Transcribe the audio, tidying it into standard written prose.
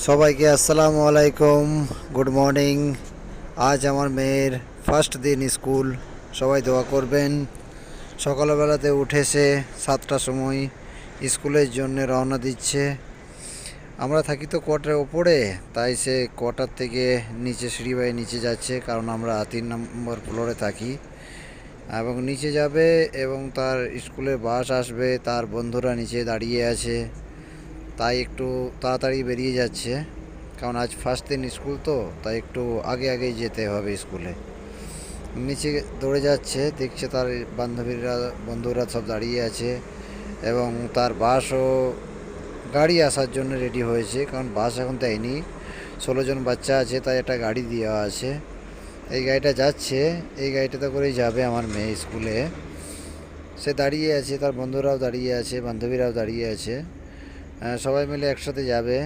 সবাইকে আসসালামু আলাইকুম, গুড মর্নিং। আজ আমার মেয়ের ফার্স্ট দিন স্কুল। সবাই দোয়া করবেন। সকালবেলাতে উঠেছে 7টার সময়, স্কুলের জন্য রওনা দিচ্ছে। আমরা থাকি তো কোয়ার্টারের ওপরে, তাই সে কোয়ার্টার থেকে নিচে সিঁড়ি বাই নিচে যাচ্ছে, কারণ আমরা 3 নম্বর ফ্লোরে থাকি। এবং নিচে যাবে এবং তার স্কুলের বাস আসবে, তার বন্ধুরা নিচে দাঁড়িয়ে আছে, তাই একটু তাড়াতাড়ি বেরিয়ে যাচ্ছে। কারণ আজ ফার্স্ট দিন স্কুল তো, তাই একটু আগে আগেই যেতে হবে স্কুলে। নিচে দৌড়ে যাচ্ছে, দেখছে তার বন্ধুরা সব দাঁড়িয়ে আছে এবং তার বাসও গাড়ি আসার জন্য রেডি হয়েছে, কারণ বাস এখন দেয়নি। 16 জন বাচ্চা আছে, তাই একটা গাড়ি দেওয়া আছে। এই গাড়িটা যাচ্ছে, এই গাড়িটাতে করেই যাবে আমার মেয়ে স্কুলে। সে দাঁড়িয়ে আছে, তার বন্ধুরাও দাঁড়িয়ে আছে, বান্ধবীরাও দাঁড়িয়ে আছে, সবাই মিলে একসাথে যাবে।